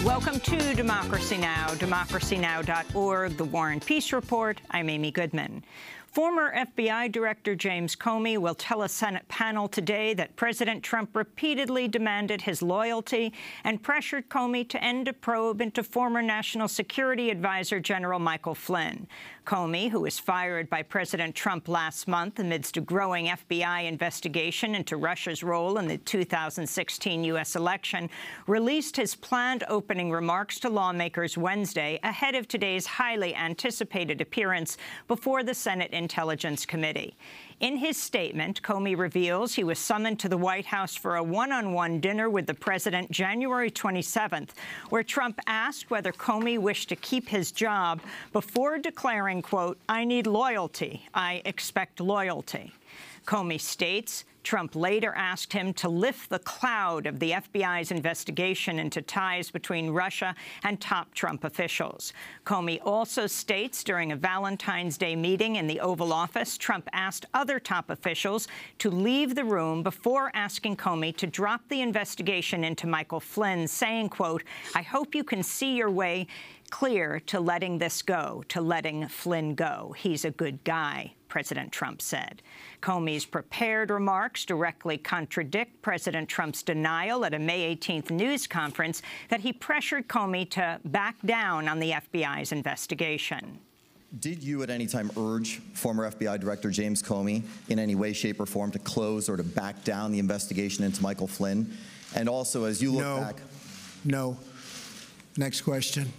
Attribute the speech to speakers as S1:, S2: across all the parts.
S1: Welcome to Democracy Now!, democracynow.org, The War and Peace Report. I'm Amy Goodman. Former FBI Director James Comey will tell a Senate panel today that President Trump repeatedly demanded his loyalty and pressured Comey to end a probe into former National Security Advisor General Michael Flynn. Comey, who was fired by President Trump last month amidst a growing FBI investigation into Russia's role in the 2016 U.S. election, released his planned opening remarks to lawmakers Wednesday ahead of today's highly anticipated appearance before the Senate Intelligence Committee. In his statement, Comey reveals he was summoned to the White House for a one-on-one dinner with the president January 27th, where Trump asked whether Comey wished to keep his job before declaring, quote, "I need loyalty. I expect loyalty." Comey states Trump later asked him to lift the cloud of the FBI's investigation into ties between Russia and top Trump officials. Comey also states during a Valentine's Day meeting in the Oval Office, Trump asked other top officials to leave the room before asking Comey to drop the investigation into Michael Flynn, saying, quote, "I hope you can see your way clear to letting this go, to letting Flynn go. He's a good guy," President Trump said. Comey's prepared remarks directly contradict President Trump's denial at a May 18th news conference that he pressured Comey to back down on the FBI's investigation.
S2: Did you at any time urge former FBI Director James Comey in any way, shape, or form to close or to back down the investigation into Michael Flynn? And also, as you look back...
S3: No. Next question.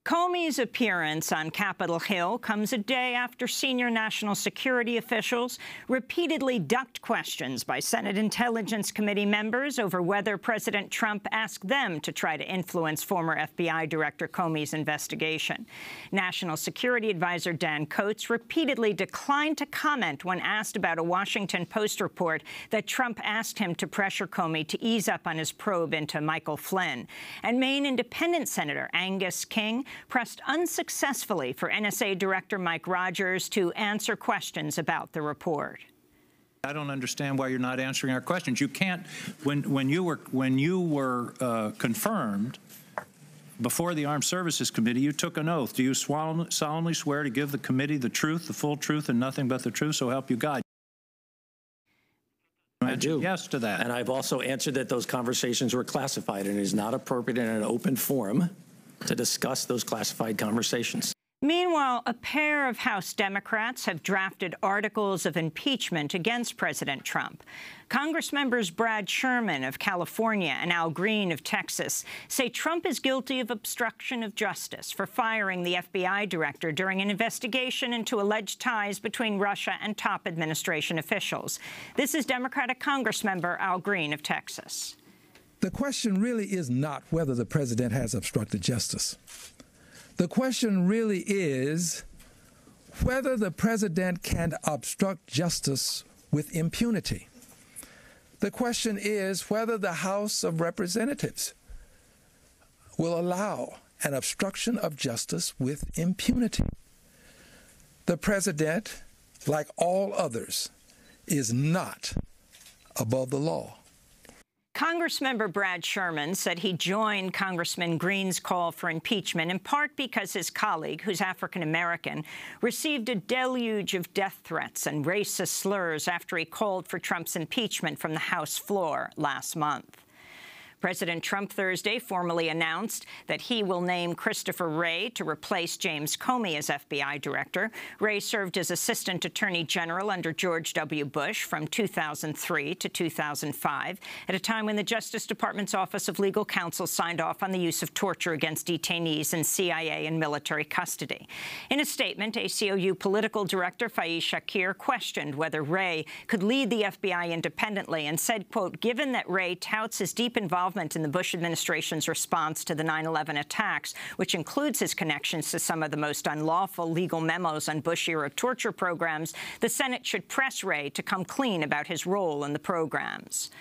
S1: Comey's appearance on Capitol Hill comes a day after senior national security officials repeatedly ducked questions by Senate Intelligence Committee members over whether President Trump asked them to try to influence former FBI Director Comey's investigation. National Security Advisor Dan Coats repeatedly declined to comment when asked about a Washington Post report that Trump asked him to pressure Comey to ease up on his probe into Michael Flynn. And Maine Independent Senator Angus King pressed unsuccessfully for NSA Director Mike Rogers to answer questions about the report.
S4: I don't understand why you're not answering our questions. You can't. When you were confirmed before the Armed Services Committee, you took an oath. Do you solemnly swear to give the committee the truth, the full truth, and nothing but the truth? So help you God.
S5: I do.
S4: Yes to that.
S5: And I've also answered that those conversations were classified, and it is not appropriate in an open forum to discuss those classified conversations.
S1: Meanwhile, a pair of House Democrats have drafted articles of impeachment against President Trump. Congressmembers Brad Sherman of California and Al Green of Texas say Trump is guilty of obstruction of justice for firing the FBI director during an investigation into alleged ties between Russia and top administration officials. This is Democratic Congressmember Al Green of Texas.
S6: The question really is not whether the president has obstructed justice. The question really is whether the president can obstruct justice with impunity. The question is whether the House of Representatives will allow an obstruction of justice with impunity. The president, like all others, is not above the law.
S1: Congressmember Brad Sherman said he joined Congressman Green's call for impeachment in part because his colleague, who's African-American, received a deluge of death threats and racist slurs after he called for Trump's impeachment from the House floor last month. President Trump Thursday formally announced that he will name Christopher Rae to replace James Comey as FBI director. Rae served as Assistant Attorney General under George W. Bush from 2003 to 2005, at a time when the Justice Department's Office of Legal Counsel signed off on the use of torture against detainees in CIA and military custody. In a statement, ACLU political director Faiz Shakir questioned whether Rae could lead the FBI independently and said, quote, "Given that Rae touts his deep involvement in the Bush administration's response to the 9/11 attacks, which includes his connections to some of the most unlawful legal memos on Bush-era torture programs, the Senate should press Rae to come clean about his role in the programs."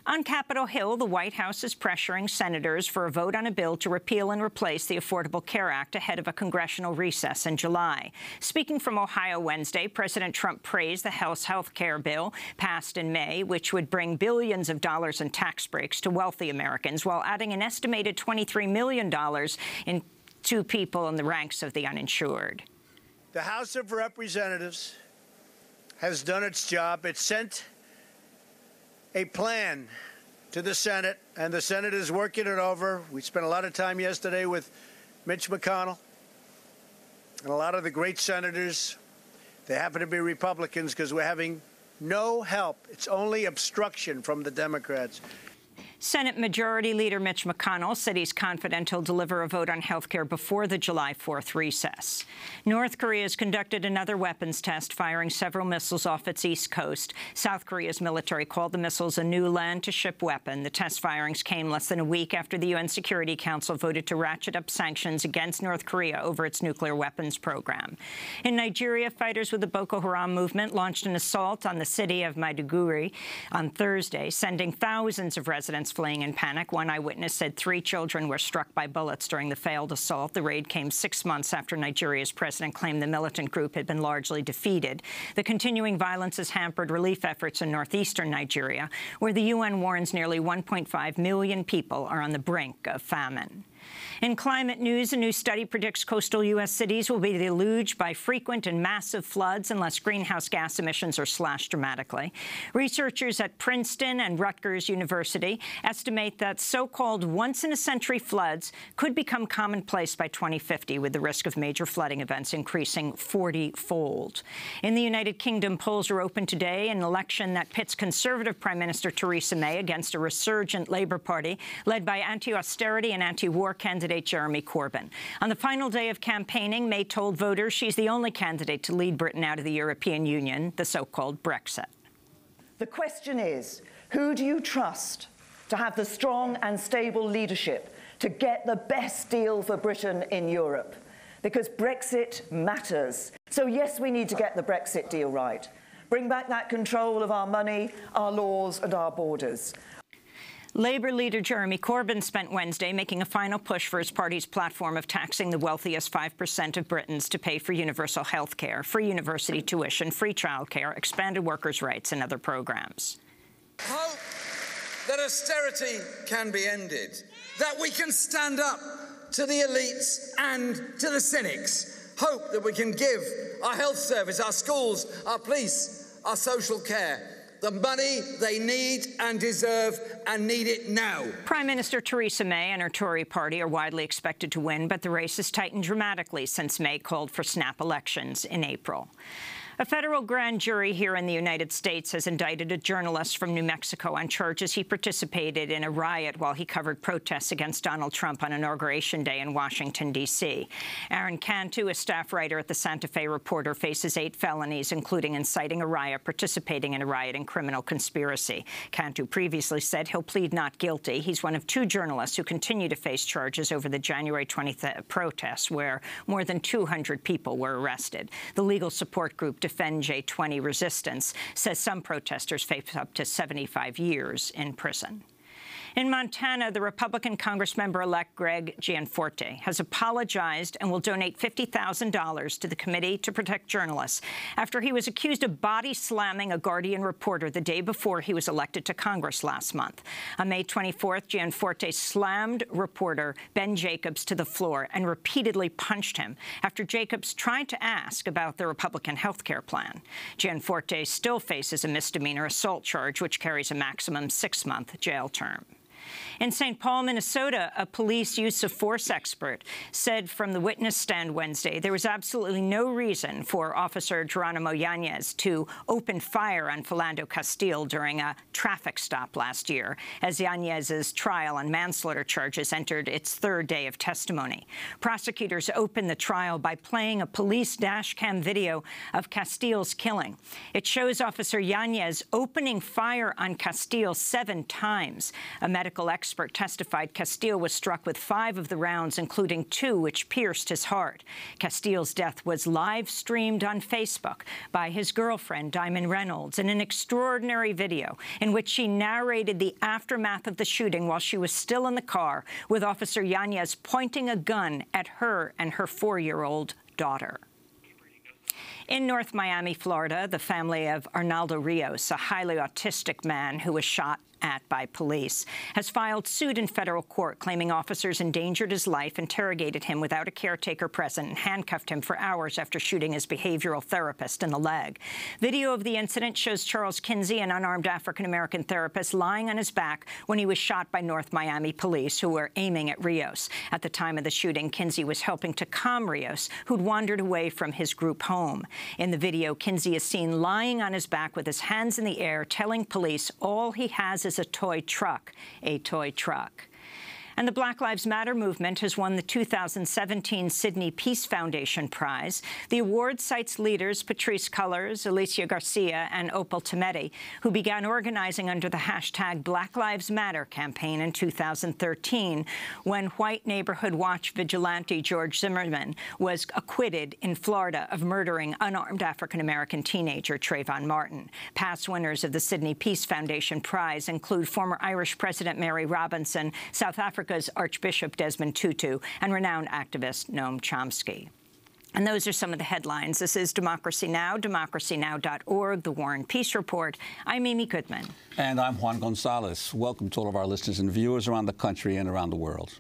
S1: On Capitol Hill, the White House is pressuring senators for a vote on a bill to repeal and replace the Affordable Care Act ahead of a congressional recess in July. Speaking from Ohio Wednesday, President Trump praised the House health care bill passed in May, which would bring billions of dollars in tax breaks to wealthy Americans, while adding an estimated $23 million to people in the ranks of the uninsured.
S7: The House of Representatives has done its job. It sent a plan to the Senate, and the Senate is working it over. We spent a lot of time yesterday with Mitch McConnell and a lot of the great senators. They happen to be Republicans because we're having no help. It's only obstruction from the Democrats.
S1: Senate Majority Leader Mitch McConnell said he's confident he'll deliver a vote on health care before the July 4th recess. North Korea has conducted another weapons test, firing several missiles off its east coast. South Korea's military called the missiles a new land-to-ship weapon. The test firings came less than a week after the UN Security Council voted to ratchet up sanctions against North Korea over its nuclear weapons program. In Nigeria, fighters with the Boko Haram movement launched an assault on the city of Maiduguri on Thursday, sending thousands of residents fleeing in panic. One eyewitness said 3 children were struck by bullets during the failed assault. The raid came 6 months after Nigeria's president claimed the militant group had been largely defeated. The continuing violence has hampered relief efforts in northeastern Nigeria, where the UN warns nearly 1.5 million people are on the brink of famine. In climate news, a new study predicts coastal U.S. cities will be deluged by frequent and massive floods unless greenhouse gas emissions are slashed dramatically. Researchers at Princeton and Rutgers University estimate that so-called once-in-a-century floods could become commonplace by 2050, with the risk of major flooding events increasing 40-fold. In the United Kingdom, polls are open today in an election that pits Conservative Prime Minister Theresa May against a resurgent Labour Party led by anti-austerity and anti-war candidate Jeremy Corbyn. On the final day of campaigning, May told voters she's the only candidate to lead Britain out of the European Union, the so-called Brexit.
S8: The question is, who do you trust to have the strong and stable leadership to get the best deal for Britain in Europe? Because Brexit matters. So yes, we need to get the Brexit deal right. Bring back that control of our money, our laws and our borders.
S1: Labour leader Jeremy Corbyn spent Wednesday making a final push for his party's platform of taxing the wealthiest 5% of Britons to pay for universal health care, free university tuition, free childcare, expanded workers' rights and other programs.
S9: Hope that austerity can be ended, that we can stand up to the elites and to the cynics. Hope that we can give our health service, our schools, our police, our social care the money they need and deserve, and need it now.
S1: Prime Minister Theresa May and her Tory party are widely expected to win, but the race has tightened dramatically since May called for snap elections in April. A federal grand jury here in the United States has indicted a journalist from New Mexico on charges he participated in a riot while he covered protests against Donald Trump on Inauguration Day in Washington, D.C. Aaron Cantu, a staff writer at the Santa Fe Reporter, faces 8 felonies, including inciting a riot, participating in a riot, and criminal conspiracy. Cantu previously said he'll plead not guilty. He's one of 2 journalists who continue to face charges over the January 20th protests, where more than 200 people were arrested. The legal support group Defend J20 Resistance says some protesters face up to 75 years in prison. In Montana, the Republican Congressmember-elect Greg Gianforte has apologized and will donate $50,000 to the Committee to Protect Journalists after he was accused of body-slamming a Guardian reporter the day before he was elected to Congress last month. On May 24th, Gianforte slammed reporter Ben Jacobs to the floor and repeatedly punched him after Jacobs tried to ask about the Republican health care plan. Gianforte still faces a misdemeanor assault charge, which carries a maximum 6-month jail term. In St. Paul, Minnesota, a police use of force expert said from the witness stand Wednesday there was absolutely no reason for Officer Geronimo Yanez to open fire on Philando Castile during a traffic stop last year, as Yanez's trial on manslaughter charges entered its 3rd day of testimony. Prosecutors opened the trial by playing a police dash cam video of Castile's killing. It shows Officer Yanez opening fire on Castile 7 times. A medical medical expert testified Castile was struck with 5 of the rounds, including 2 which pierced his heart. Castile's death was live-streamed on Facebook by his girlfriend, Diamond Reynolds, in an extraordinary video in which she narrated the aftermath of the shooting while she was still in the car, with Officer Yanez pointing a gun at her and her 4-year-old daughter. In North Miami, Florida, the family of Arnaldo Rios, a highly autistic man who was shot at by police, has filed suit in federal court claiming officers endangered his life, interrogated him without a caretaker present, and handcuffed him for hours after shooting his behavioral therapist in the leg. Video of the incident shows Charles Kinsey, an unarmed African-American therapist, lying on his back when he was shot by North Miami police, who were aiming at Rios. At the time of the shooting, Kinsey was helping to calm Rios, who'd wandered away from his group home. In the video, Kinsey is seen lying on his back with his hands in the air, telling police all he has is a toy truck, a toy truck. And the Black Lives Matter movement has won the 2017 Sydney Peace Foundation Prize. The award cites leaders Patrisse Cullors, Alicia Garcia, and Opal Tometi, who began organizing under the hashtag Black Lives Matter campaign in 2013, when White Neighborhood Watch vigilante George Zimmerman was acquitted in Florida of murdering unarmed African-American teenager Trayvon Martin. Past winners of the Sydney Peace Foundation Prize include former Irish President Mary Robinson, South Africa's Archbishop Desmond Tutu, and renowned activist Noam Chomsky. And those are some of the headlines. This is Democracy Now!, democracynow.org, The War and Peace Report. I'm Amy Goodman.
S10: And I'm Juan Gonzalez. Welcome to all of our listeners and viewers around the country and around the world.